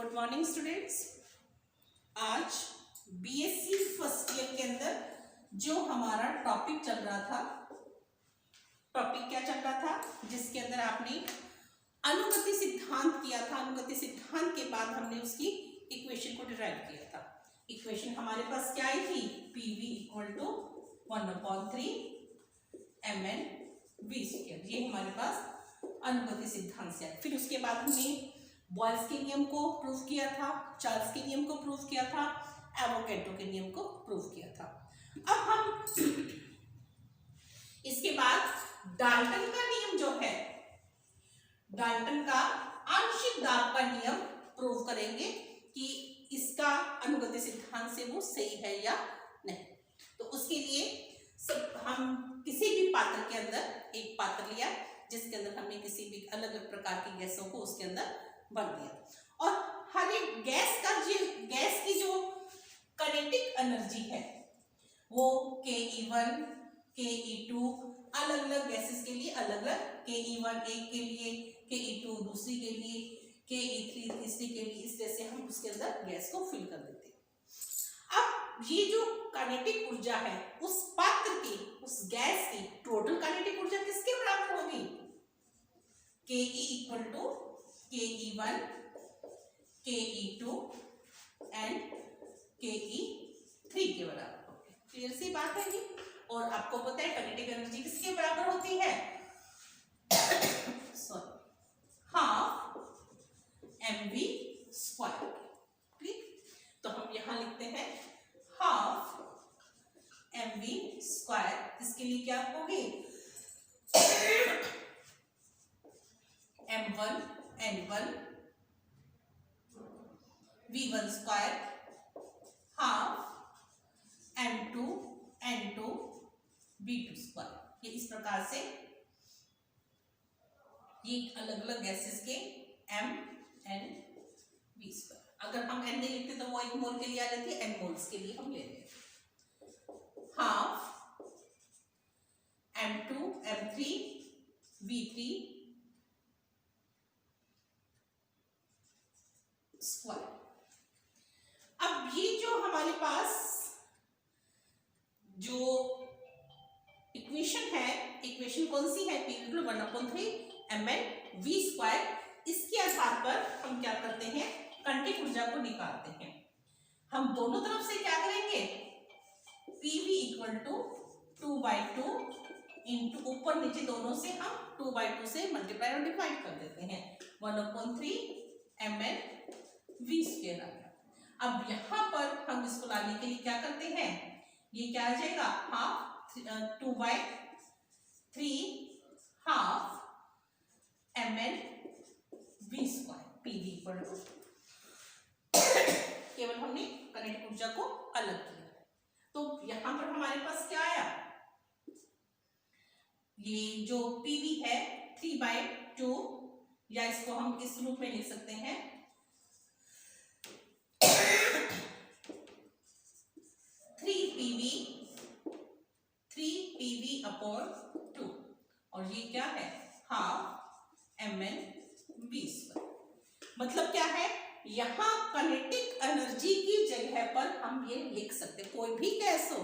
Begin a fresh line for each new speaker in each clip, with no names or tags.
Good morning students. आज BSc first year के अंदर जो हमारा टॉपिक चल रहा था, टॉपिक क्या चल रहा था, जिसके अंदर आपने अनुगति सिद्धांत किया था। अनुगति सिद्धांत के बाद हमने उसकी इक्वेशन को डिराइव किया था। इक्वेशन हमारे पास क्या आई थी? PV equal to 1/3 mn v²। ये हमारे पास अनुगति सिद्धांत से। फिर उसके बाद हमने बॉयल्स के नियम को प्रूव किया था, चार्ल्स के नियम को प्रूव किया था, एवोगैड्रो के नियम को प्रूव किया था। अब हम इसके बाद डाल्टन का नियम जो है, डाल्टन का आंशिक दाब का नियम प्रूव करेंगे कि इसका अनुगति सिद्धांत से वो सही है या नहीं। तो उसके लिए हम किसी भी पात्र के अंदर एक पात्र लिया जिसके अंदर हमने किसी भी अलग अलग प्रकार की गैसों को उसके अंदर भर दिया, और हर एक गैस की जो काइनेटिक एनर्जी है वो KE1, KE2 अलग अलग गैसेस के लिए अलग अलग, KE1 एक के लिए, KE2 दूसरी के लिए, KE3 तीसरी के लिए, इस तरह से हम उसके अंदर गैस को फिल कर देते हैं। अब ये जो काइनेटिक ऊर्जा है उस पात्र की, उस गैस की टोटल काइनेटिक ऊर्जा किसके बराबर होगी? KE equal to KE1, KE2 and KE3 के बराबर होगी। क्लियर सी बात है ये। और आपको पता है काइनेटिक एनर्जी किसके बराबर होती है? Sorry, half mv²। ठीक, तो हम यहां लिखते हैं हाफ mv²। इसके लिए क्या होगी? m1 n1 v1² half m2 n2 v2²। ये इस प्रकार से ये अलग अलग गैसेस के m n v²। अगर हम n नहीं लिखते तो वो 1 मोल के लिए आ जाती है, n मोल्स के लिए हम ले रहे हैं हाफ m2 m3 v3²। अब ये जो हमारे पास जो इक्वेशन है, इक्वेशन कौन सी है? P equal 1/3 mn v²। इसके आधार पर हम क्या करते हैं? काइनेटिक ऊर्जा को निकालते हैं। हम दोनों तरफ से क्या करेंगे? PV इक्वल टू 2/2 इंटू ऊपर नीचे दोनों से हम 2/2 से मल्टीप्लाई और डिवाइड कर देते हैं। 1/3 mn v² आ गया। अब यहां पर हम इसको लाने के लिए क्या करते हैं? ये क्या आ जाएगा? Half 2/3 half mn v²। PV equal to, केवल हमने काइनेटिक ऊर्जा को अलग किया। तो यहां पर हमारे पास क्या आया? ये जो PV है 3/2, या इसको हम इस रूप में लिख सकते हैं 3PV/2, और ये क्या है? Half mn v²। मतलब क्या है? यहां काइनेटिक एनर्जी की जगह पर हम ये लिख सकते, कोई भी गैस हो,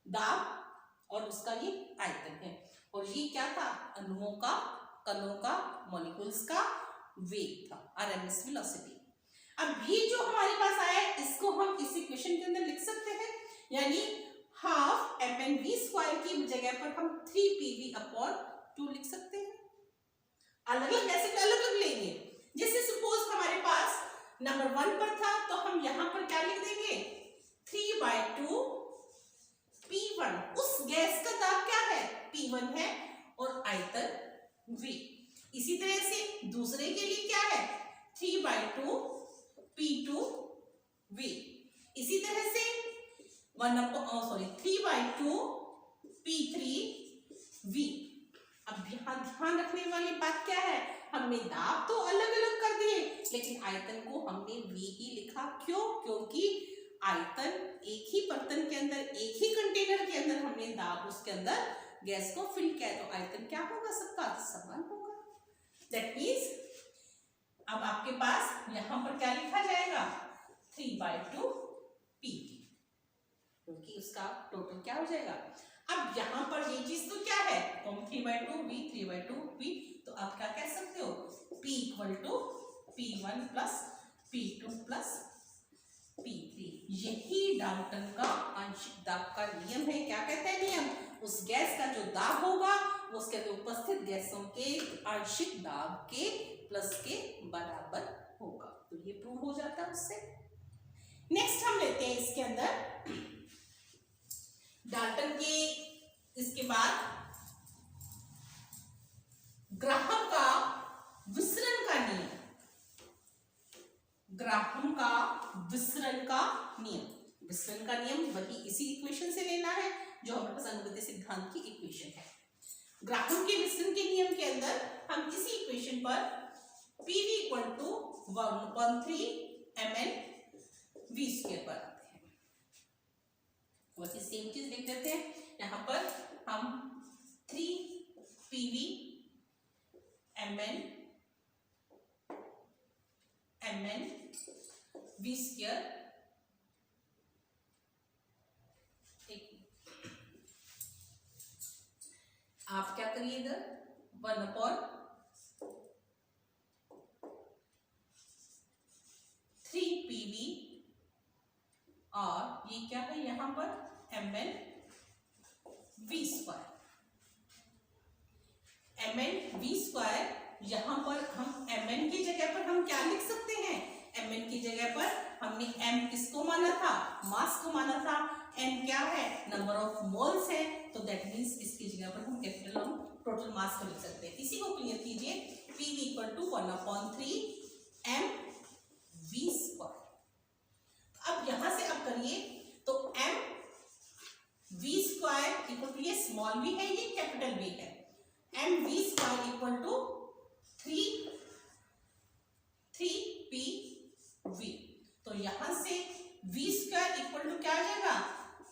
दाब और उसका ये आयतन है, और ये क्या था? अणुओं का, कणों का, मॉलिक्यूल्स का वेग था, RMS वेलोसिटी। अब ये जो हमारे पास आया है इसको हम इस इक्वेशन के अंदर लिख सकते हैं, यानी हाफ mn v² की जगह पर हम 3PV/2 लिख सकते हैं। अलग अलग गैसेस अलग अलग लेंगे। जैसे सपोज हमारे पास नंबर 1 पर था तो हम यहां पर क्या लिख देंगे? 3/2 P1। उस गैस का दाब क्या है? P1 है, और आयतन V। इसी तरह से दूसरे के लिए क्या है? 3/2 P2V। इसी तरह से 3/2 P3V। अब यहां ध्यान रखने वाली बात क्या है? हमने दाब तो अलग अलग कर दिए, लेकिन आयतन को हमने V ही लिखा। क्यों? क्योंकि आयतन एक ही बर्तन के अंदर, एक ही कंटेनर के अंदर हमने दाब उसके अंदर गैस को फिल किया, तो आयतन क्या होगा? सबका समान होगा। दैट मीन्स अब आपके पास यहाँ पर क्या लिखा जाएगा 3/2 पी, क्योंकि उसका टोटल क्या हो जाएगा। अब यहाँ पर ये चीज तो क्या है, 3/2 v 3/2 p, तो आप क्या कह सकते हो p equal to p1 plus p2 plus p3। यही डाल्टन का आंशिक दाब का नियम है। क्या कहते हैं नियम, उस गैस का जो दाब होगा वो उसके अंदर उपस्थित गैसों के आंशिक दाब के प्लस के बराबर होगा। तो ये प्रूव हो जाता है उससे। नेक्स्ट हम लेते हैं इसके अंदर डाल्टन के, इसके बाद ग्राहम का विसरण का नियम, ग्राहम का विसरण का नियम। विसरण का नियम वही इसी इक्वेशन से लेना है जो हमारे पास अनुगत्य सिद्धांत की इक्वेशन है। ग्राहम के विसरण के नियम के अंदर हम इसी इक्वेशन पर PV equal to 1/3 mn v² पर आते हैं। वैसे सेम चीज लिख देते हैं, यहाँ पर हम 3PV mn v², आप क्या करिए इधर 1/3PV और ये क्या है यहाँ पर mn v²। mn v², यहाँ पर हम mn की जगह पर हम क्या लिख सकते हैं, mn की जगह पर हमने m किसको माना था, मास को माना था, n क्या है, नंबर ऑफ मोल्स है, तो दैट मींस इसकी जगह पर हम कैपिटल हम टोटल मास को लिख सकते हैं। इसी को क्लियर कीजिए, PV इक्वल टू 1/3 mv²। अब यहां से अब करिए तो mv² इक्वल टू, ये स्मॉल v है, ये कैपिटल V है, mv² इक्वल टू 3PV। तो यहां से v² इक्वल टू क्या आ जाएगा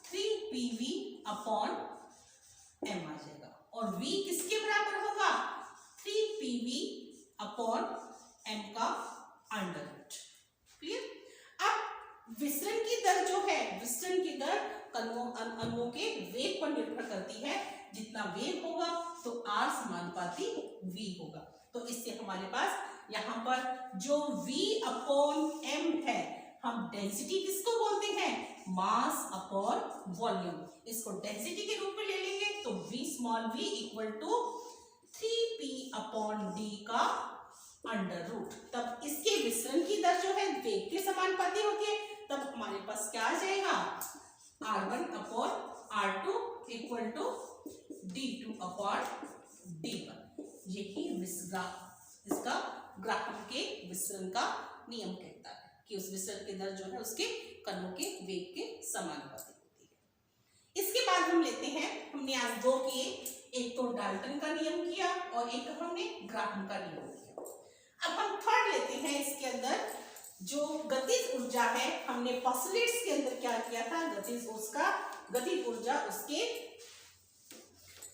3PV अपॉन m आ जाएगा, और v किसके बराबर होगा 3PV अपॉन m का अंडर रूट। क्लियर। अब विसरण की दर जो है, विसरण की दर अणुओं के वेग पर निर्भर करती है। जितना वेग होगा तो r समानुपाती v होगा। तो इससे हमारे पास यहाँ पर जो v अपॉन m है, हम डेंसिटी किसको बोलते हैं, मास अपॉन वॉल्यूम, इसको डेंसिटी के रूप में ले लेंगे। तो v small v equal to 3p upon d का अंडर रूट। तब इसके विसरण की दर जो है वेग के समानुपाती होती है। तब हमारे पास क्या आ जाएगा r1 upon r2 equal to d2 upon d1। यही इसका ग्राहम के विसरण का नियम कहता है कि उस विसरण की दर जो है उसके कणों के वेग के समानुपाती होती है। इसके बाद हम लेते हैं, हमने आज दो किए, एक तो डाल्टन का नियम किया और एक हमने ग्राहम का नियम किया। अब हम थर्ड लेते हैं, इसके अंदर जो गतिज ऊर्जा है, हमने पोस्टुलेट्स के अंदर क्या किया था, गतिज ऊर्जा उसके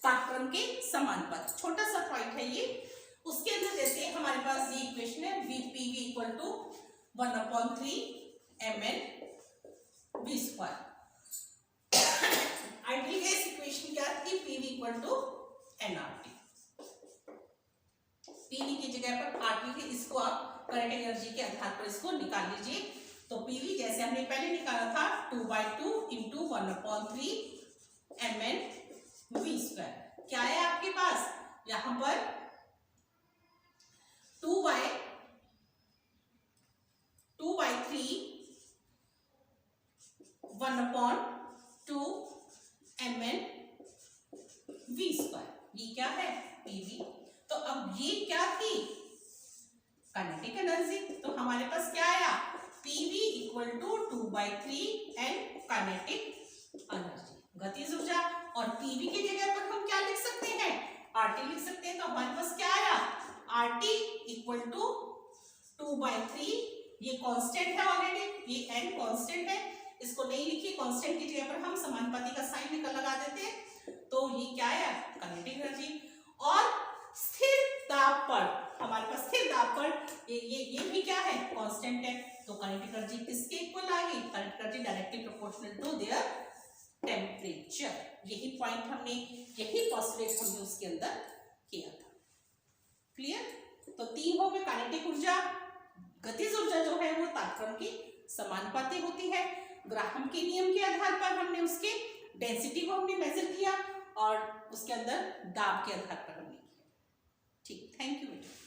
तापक्रम के समानुपाती। छोटा सा पॉइंट है ये, उसके अंदर जैसे हमारे पास ये इक्वेशन है VPV equal to 1/3 mn v²। Ideal gas equation क्या थी, PV equal to nRT। PV की जगह पर RT है, इसको आप करंट एनर्जी के आधार पर इसको निकाल लीजिए। तो PV जैसे हमने पहले निकाला था 2/2 इंटू 1/3 mn v²। क्या है आपके पास यहां पर 2/3 1/2 mn v²। ये क्या है PV। तो अब ये क्या थी काइनेटिक एनर्जी। तो हमारे पास क्या आया PV equal to 2/3 n kinetic energy, गतिज ऊर्जा। और PV की जगह पर हम क्या लिख सकते हैं, RT लिख सकते हैं। तो हमारे पास क्या आया RT इक्वल टू 2/3, ये कांस्टेंट है ऑलरेडी, ये n कांस्टेंट है, इसको नहीं लिखिए, कांस्टेंट की जगह पर हम समानुपाती का साइन निकल लगा देते हैं। तो ये क्या है काइनेटिक एनर्जी। और स्थिर दाब पर, हमारे पास स्थिर दाब पर ये भी क्या है, कांस्टेंट है, तो काइनेटिक एनर्जी किसके इक्वल आ गई, kinetic energy directly proportional to their temperature. यही पॉइंट हमने, यही पोस्टुलेट हमने उसके अंदर किया था। क्लियर? तो 3 हो गए, काइनेटिक ऊर्जा, गतिज ऊर्जा जो है वो तापक्रम की समानुपाती होती है। ग्राहम के नियम के आधार पर हमने उसके डेंसिटी को हमने मेजर किया और उसके अंदर दाब के आधार पर हमने किया। ठीक, थैंक यू बेटा।